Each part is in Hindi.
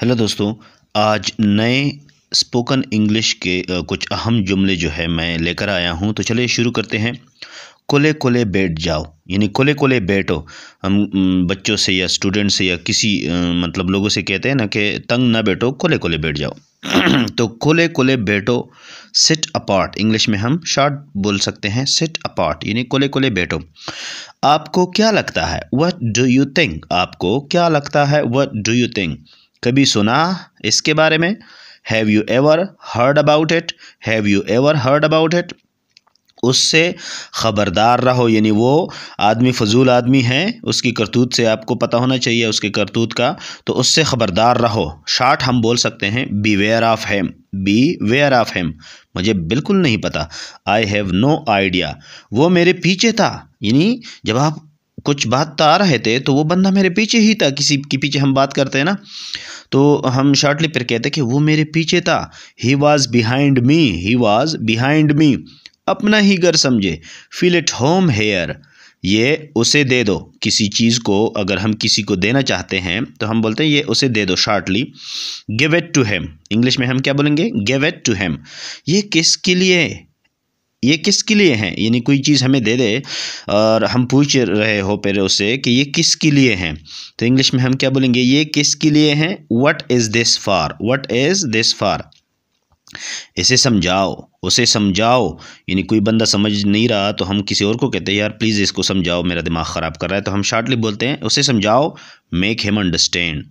हेलो दोस्तों, आज नए स्पोकन इंग्लिश के कुछ अहम जुमले जो है मैं लेकर आया हूं। तो चलिए शुरू करते हैं। कोले कोले बैठ जाओ, यानी कोले कोले बैठो। हम बच्चों से या स्टूडेंट से या किसी मतलब लोगों से कहते हैं ना कि तंग ना बैठो, कोले कोले बैठ जाओ। तो कोले कोले बैठो। सिट अपार्ट, इंग्लिश में हम शॉर्ट बोल सकते हैं सिट अपार्ट, यानी कोले कोले बैठो। आपको क्या लगता है, व्हाट डू यू थिंक। आपको क्या लगता है, व्हाट डू यू थिंक। कभी सुना इसके बारे में। Have you ever heard about it. Have you ever heard about it. उससे ख़बरदार रहो, यानी वो आदमी फजूल आदमी है, उसकी करतूत से आपको पता होना चाहिए, उसकी करतूत का। तो उससे ख़बरदार रहो। शार्ट हम बोल सकते हैं beware of him. Beware of him, मुझे बिल्कुल नहीं पता। आई हैव नो आइडिया, वो मेरे पीछे था। यानी जब आप कुछ बात आ रहे थे तो वो बंदा मेरे पीछे ही था। किसी के पीछे हम बात करते हैं ना, तो हम शॉर्टली फिर कहते हैं कि वो मेरे पीछे था। He was behind me. He was behind me. अपना ही घर समझे। फील इट होम हेयर, ये उसे दे दो। किसी चीज़ को अगर हम किसी को देना चाहते हैं तो हम बोलते हैं ये उसे दे दो। Shortly give it to him, English में हम क्या बोलेंगे, गिव इट टू हिम। ये किसके लिए, ये किसके लिए है, यानी कोई चीज़ हमें दे दे और हम पूछ रहे हो पहले उससे कि ये किसके लिए हैं, तो इंग्लिश में हम क्या बोलेंगे, ये किसके लिए हैं। What is this for. What is this for. इसे समझाओ, उसे समझाओ, यानी कोई बंदा समझ नहीं रहा तो हम किसी और को कहते हैं यार प्लीज़ इसको समझाओ, मेरा दिमाग ख़राब कर रहा है, तो हम शॉर्टली बोलते हैं उसे समझाओ, मेक हिम अंडरस्टैंड।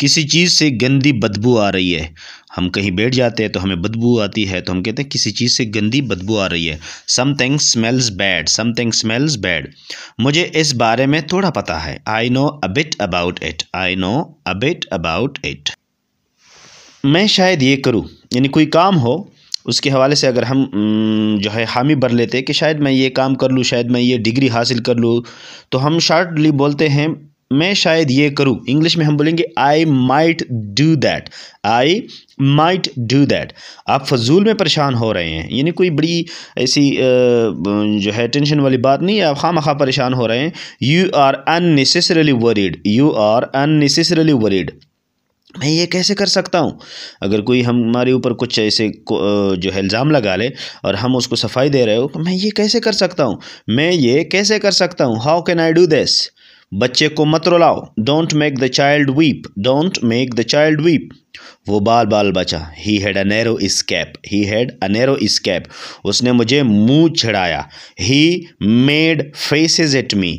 किसी चीज़ से गंदी बदबू आ रही है। हम कहीं बैठ जाते हैं तो हमें बदबू आती है, तो हम कहते हैं किसी चीज़ से गंदी बदबू आ रही है। Something smells bad. Something smells bad. मुझे इस बारे में थोड़ा पता है। I know a bit about it. I know a bit about it. मैं शायद ये करूँ, यानी कोई काम हो उसके हवाले से अगर हम जो है हामी भर लेते हैं कि शायद मैं ये काम कर लूँ, शायद मैं ये डिग्री हासिल कर लूँ, तो हम शॉर्टली बोलते हैं मैं शायद ये करूँ। इंग्लिश में हम बोलेंगे I might do that. I might do that. आप फजूल में परेशान हो रहे हैं, यानी कोई बड़ी ऐसी जो है टेंशन वाली बात नहीं है, आप खामखा परेशान हो रहे हैं। You are unnecessarily worried. You are unnecessarily worried. मैं ये कैसे कर सकता हूँ। अगर कोई हमारे ऊपर कुछ ऐसे जो है इल्ज़ाम लगा ले और हम उसको सफाई दे रहे हो, तो मैं ये कैसे कर सकता हूँ, मैं ये कैसे कर सकता हूँ। How can I do this. बच्चे को मत रुलाओ। Don't make the child weep. Don't make the child weep. वो बाल बाल बचा। He had a narrow escape. He had a narrow escape. उसने मुझे मुँह छड़ाया। He made faces at me.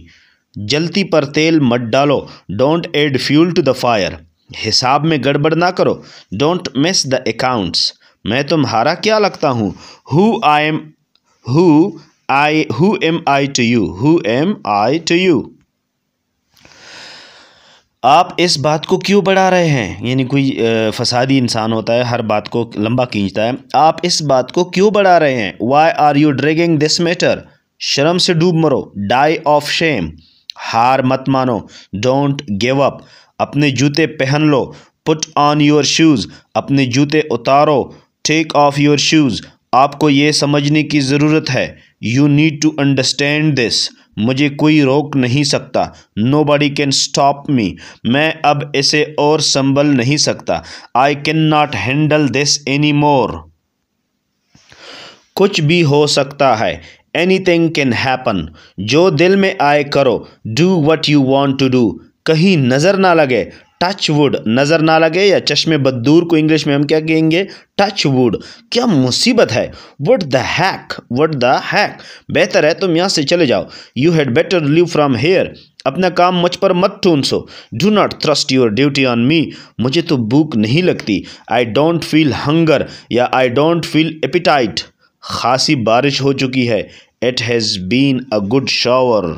जलती पर तेल मत डालो। Don't add fuel to the fire. हिसाब में गड़बड़ ना करो। Don't miss the accounts. मैं तुम्हारा क्या लगता हूँ। Who am I to you. Who am I to you. आप इस बात को क्यों बढ़ा रहे हैं, यानी कोई फसादी इंसान होता है, हर बात को लंबा खींचता है। आप इस बात को क्यों बढ़ा रहे हैं। Why are you dragging this matter. शर्म से डूब मरो। Die of shame. हार मत मानो। Don't give up. अपने जूते पहन लो। Put on your shoes. अपने जूते उतारो। Take off your shoes. आपको ये समझने की ज़रूरत है। You need to understand this. मुझे कोई रोक नहीं सकता। Nobody can stop me. मैं अब इसे और संभल नहीं सकता। I can not handle this any more. कुछ भी हो सकता है। Anything can happen. जो दिल में आए करो। Do what you want to do. कहीं नज़र ना लगे। Touch wood. नज़र ना लगे या चश्मे बदूर को इंग्लिश में हम क्या कहेंगे, टच वुड। क्या मुसीबत है। What the heck. What the heck. बेहतर है तुम यहाँ से चले जाओ। You had better leave from here. अपना काम मुझ पर मत ठूंसो। Do not thrust your duty on me. मुझे तो भूख नहीं लगती। आई डोंट फील हंगर या आई डोंट फील एपिटाइट। खासी बारिश हो चुकी है। It has been a good shower.